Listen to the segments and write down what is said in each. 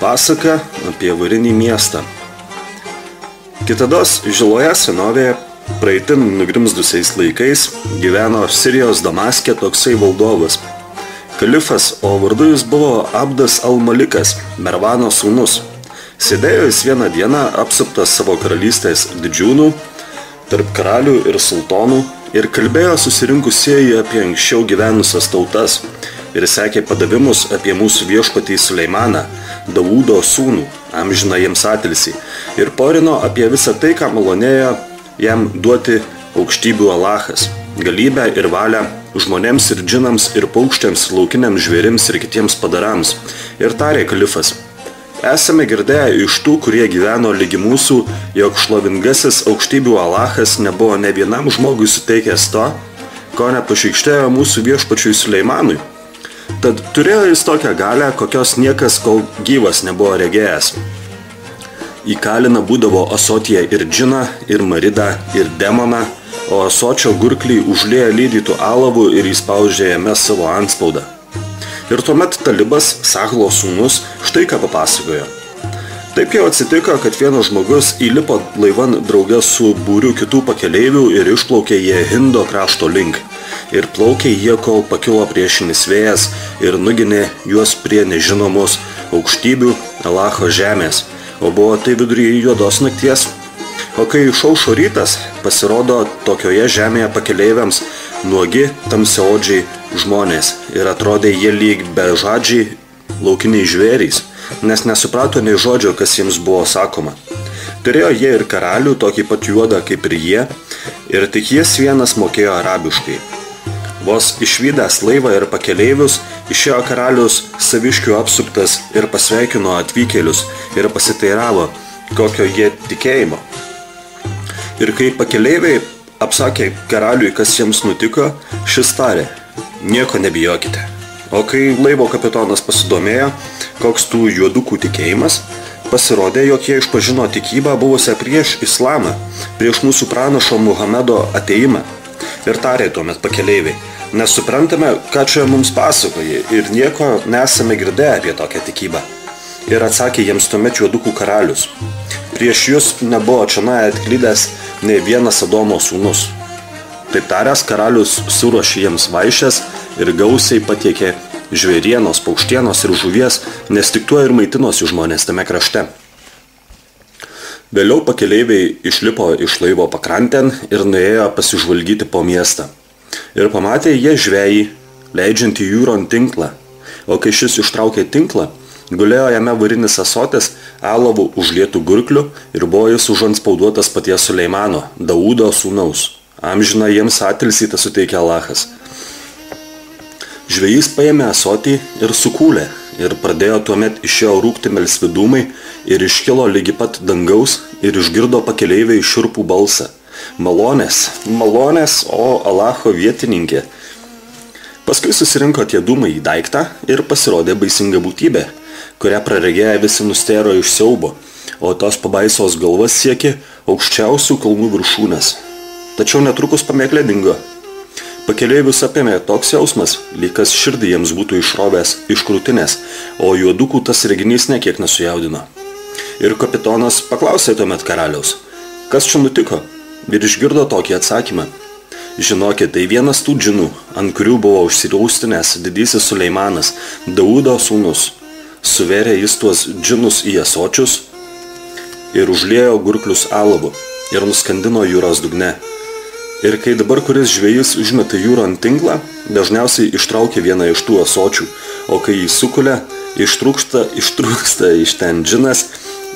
Pasaka apie varinį miestą. Kitados žiloje senovėje praeitin nugrimzdusiais laikais gyveno Sirijos Damaske toksai valdovas. Kalifas, o vardu jis buvo Abdas al-Malikas, Mervano sūnus. Sėdėjo jis vieną dieną apsuptas savo karalystės didžiūnų, tarp karalių ir sultonų, ir kalbėjo susirinkusieji apie anksčiau gyvenusias tautas ir sekė padavimus apie mūsų viešpatį Suleimaną, Daudo sūnų, amžiną jiems atilsį, ir porino apie visą tai, ką malonėjo jam duoti aukštybių Alachas, galybę ir valią žmonėms ir džinams ir paukštėms, laukiniams žvėrims ir kitiems padarams. Ir tarė kalifas: esame girdėję iš tų, kurie gyveno lygi mūsų, jog šlovingasis aukštybių Alachas nebuvo ne vienam žmogui suteikęs to, ko nepašykštėjo mūsų viešpačiui Suleimanui. Tad turėjo jis tokią galę, kokios niekas kol gyvas nebuvo regėjęs. Įkalina būdavo asotyje ir džiną, ir maridą, ir demoną, o asočio gurklį užlieja lydytų alavų ir įspaudžia jame savo antspaudą. Ir tuomet talibas, Sahlo sūnus, štai ką papasakojo. Taip jau atsitiko, kad vienas žmogus įlipo laivan drauge su būriu kitų pakeleivių ir išplaukė jie Hindo krašto link. Ir plaukė jie, kol pakilo priešinis vėjas ir nuginė juos prie nežinomos aukštybių Alacho žemės, o buvo tai viduryje juodos nakties. O kai išaušo rytas, pasirodo tokioje žemėje pakeleiviams nuogi tamsiaodžiai žmonės ir atrodė jie lyg bežadžiai laukiniai žvėrys, nes nesuprato nei žodžio, kas jiems buvo sakoma. Turėjo jie ir karalių, tokį pat juodą kaip ir jie, ir tik jis vienas mokėjo arabiškai. Vos išvydęs laivą ir pakeleivius, išėjo karalius saviškių apsuptas ir pasveikino atvykėlius ir pasiteiravo, kokio jie tikėjimo. Ir kai pakeleiviai apsakė karaliui, kas jiems nutiko, šis tarė: nieko nebijokite. O kai laivo kapitonas pasidomėjo, koks tų juodukų tikėjimas, pasirodė, jog jie išpažino tikybą buvusią prieš islamą, prieš mūsų pranašo Muhamedo atėjimą. Ir tarė tuomet pakeleiviai: nesuprantame, ką čia mums pasakoji ir nieko nesame girdėję apie tokią tikybą. Ir atsakė jiems tuomet juodukų karalius: prieš jūs nebuvo čionai atklydęs nei vienas Adomo sūnus. Taip taręs, karalius suruošė jiems vaišes ir gausiai patiekė žvėrienos, paukštienos ir žuvies, nes tik tuo ir maitinosi žmonės tame krašte. Vėliau pakeleiviai išlipo iš laivo pakrantėn ir nuėjo pasižvalgyti po miestą. Ir pamatė jie žvejį, leidžiantį jūron tinklą, o kai šis ištraukė tinklą, gulėjo jame varinis asotis alavų užlietų gurklių ir buvo jis užantspauduotas paties Suleimano, Daudo sūnaus. Amžiną jiems atilsį tą suteikė Alachas. Žvejys paėmė asotį ir sukūlė, ir pradėjo tuomet išėjo rūkti melsvi dūmai ir iškilo lygi pat dangaus ir išgirdo pakeleiviai šiurpų balsą: malonės, malonės, o Alacho vietininkė. Paskui susirinko tie dūmai į daiktą ir pasirodė baisinga būtybė, kurią praregėję visi nustėro iš siaubo, o tos pabaisos galvas siekė aukščiausių kalnų viršūnės. Tačiau netrukus pamėklė dingo. Pakeleivius apėmė toks jausmas, lyg kas širdį jiems būtų išrovęs iš krūtinės, o juodukų tas reginys nekiek nesujaudino. Ir kapitonas paklausė tuomet karaliaus: kas čia nutiko? Ir išgirdo tokį atsakymą: žinokit, tai vienas tų džinų, ant kurių buvo užsiraustinęs didysis Suleimanas, Daudo sūnus. Suvėrė jis tuos džinus į asočius ir užliejo gurklius alavu ir nuskandino jūros dugne. Ir kai dabar kuris žvejys užmeta jūrą ant tinklą, dažniausiai ištraukia vieną iš tų asočių, o kai jį sukulia, ištrūksta iš ten džinas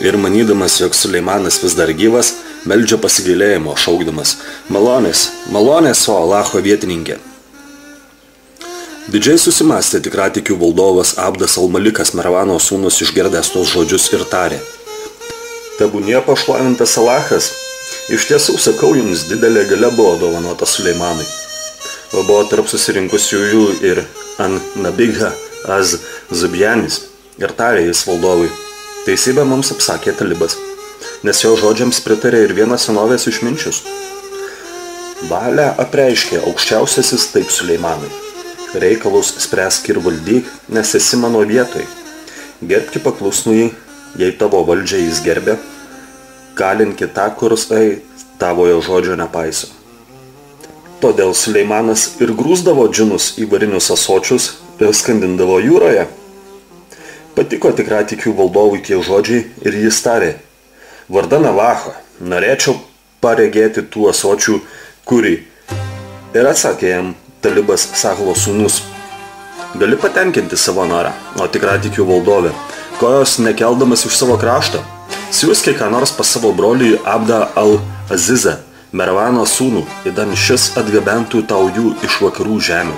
ir manydamas, jog Suleimanas vis dar gyvas, meldžia pasigailėjimo, šaukdamas: malonės, malonės, o Alacho vietininkė. Didžiai susimastė tikratikių valdovas Abdas al-Malikas, Mervano sūnus, išgirdęs tos žodžius ir tarė: tebūnie pašlovintas Alachas. Iš tiesų, sakau jums, didelė galia buvo dovanota Suleimanui. O buvo tarp susirinkusiųjų ir An-Nabigha Az-Zubjanis. Ir tarė jis valdovui: teisybę mums apsakė talibas, nes jo žodžiams pritarė ir vienas senovės išminčius. Valią apreiškė aukščiausiasis taip Suleimanui: reikalus spręsk ir valdyk, nes esi mano vietoj. gerbki paklusnųjį, jei tavo valdžią jis gerbė, kalinki tą, kursai tavojo žodžio nepaiso. Todėl Suleimanas ir grūsdavo džinus į varinius ąsočius ir skandindavo jūroje. Patiko tikratikių valdovui tie žodžiai ir jis tarė: vardan Alacho, norėčiau paregėti tų ąsočių kurį. Ir atsakė jam Talibas Sahlo sūnus: gali patenkinti savo norą, o tikratikių valdovė, kojos nekeldamas iš savo krašto, siūsk ką nors pas savo brolį Abdą al-Azizą, Mervano sūnų, įdan šis atgabentų tau jų iš vakarų žemių.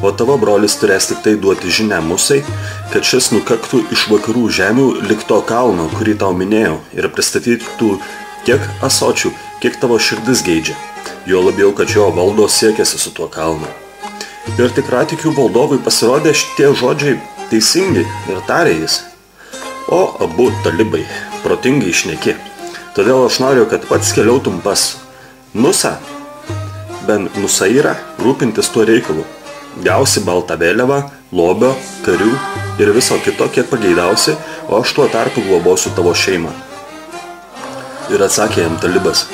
O tavo brolis turės tik tai duoti žinę Musai, kad šis nukaktų iš vakarų žemių lik to kalno, kurį tau minėjau, ir pristatytų tiek ąsočių, kiek tavo širdis geidžia, jo labiau, kad jo valdos siekėsi su tuo kalnu. Ir tikratikių valdovui pasirodė šitie žodžiai teisingi ir tarė jis: o abu talibai, protingai šneki, todėl aš noriu, kad pats keliautum pas Musa, ben Musairą, rūpintis tuo reikalu. Gausi baltą vėliavą, lobio, karių ir viso kito, kiek pageidausi, o aš tuo tarpu globosiu tavo šeimą. Ir atsakė jam Talibas: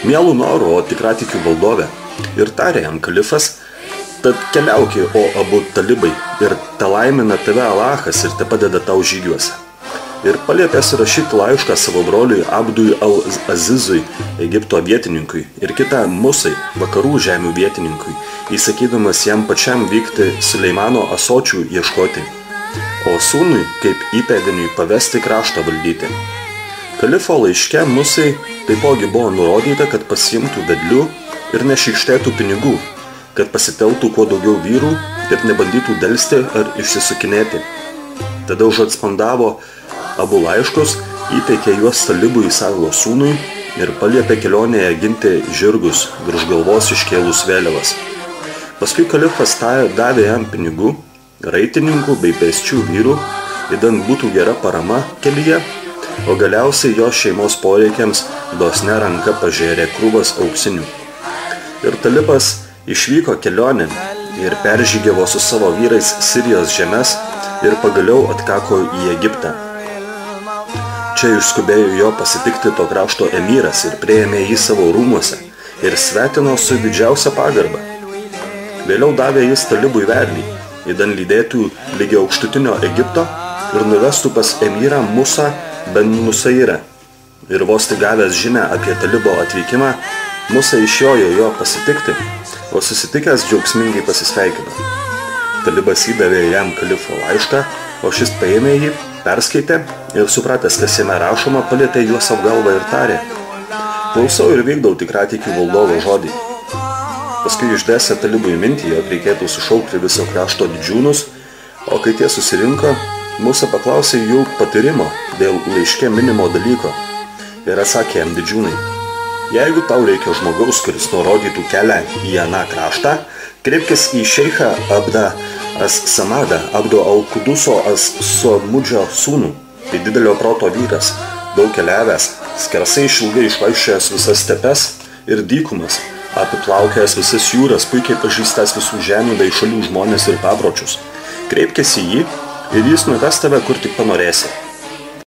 mielų norų, o tikratikių valdovė. Ir tarė jam kalifas: tad keliauki, o abu talibai, ir te laimina tave Alachas ir te padeda tau žygiuose. Ir paliepė surašyti laišką savo broliui Abdui al-Azizui, Egipto vietininkui, ir kitą Musai, vakarų žemių vietininkui, įsakydamas jam pačiam vykti Suleimano ąsočių ieškoti, o sūnui kaip įpėdiniui pavesti kraštą valdyti. Kalifo laiške Musai taipogi buvo nurodyta, kad pasiimtų vedlių ir nešykštėtų pinigų, kad pasiteltų kuo daugiau vyrų ir nebandytų delsti ar išsisukinėti. Tada užatspandavo abu laiškus, įteikė juos Talibui Sahlo sūnui ir paliepė kelionėje ginti žirgus virš galvos iškėlus vėliavas. Paskui kalifas davė jam pinigų, raitininkų bei pėsčių vyrų, įdan būtų gera parama kelyje, o galiausiai jo šeimos poreikiams dosne ranka pažėrė krūvas auksinių. Ir Talibas išvyko kelionėn ir peržygiavo su savo vyrais Sirijos žemes ir pagaliau atkako į Egiptą. Čia išskubėjo jo pasitikti to krašto emyras ir priėmė jį savo rūmuose ir svetino su didžiausia pagarba. Vėliau davė jis Talibui vedlį, įdan lydėtų ligi aukštutinio Egipto ir nuvestų pas emyrą Musa ben Musairą. Ir vos tik gavęs žinę apie Talibo atvykimą, Musa išjojo jo pasitikti, o susitikęs džiaugsmingai pasisveikino. Talibas įdavė jam kalifo laišką, o šis paėmė jį, perskaitė ir supratęs, kas jame rašoma, palietė juos apgalvą ir tarė: klausau ir vykdau tikratikių valdovo žodį. Paskui išdėstė Talibui mintį, jog reikėtų sušaukti viso krašto didžiūnus, o kai tie susirinko, Musa paklausė jų patarimo dėl laiške minimo dalyko. Ir atsakė jam didžiūnai: jeigu tau reikia žmogaus, kuris nurodytų kelią į aną kraštą, kreipkis į šeichą Abdą as-Samadą, Abdo al-Kuduso as-Somudžio sūnų. Tai didelio proto vyras, daug keliavęs, skersai išilgai išvaikščiojęs visas stepes ir dykumas, apiplaukęs visas jūras, puikiai pažįstęs visų žemių bei šalių žmonės ir papročius. Kreipkis į jį ir jis nuves tave, kur tik panorėsi.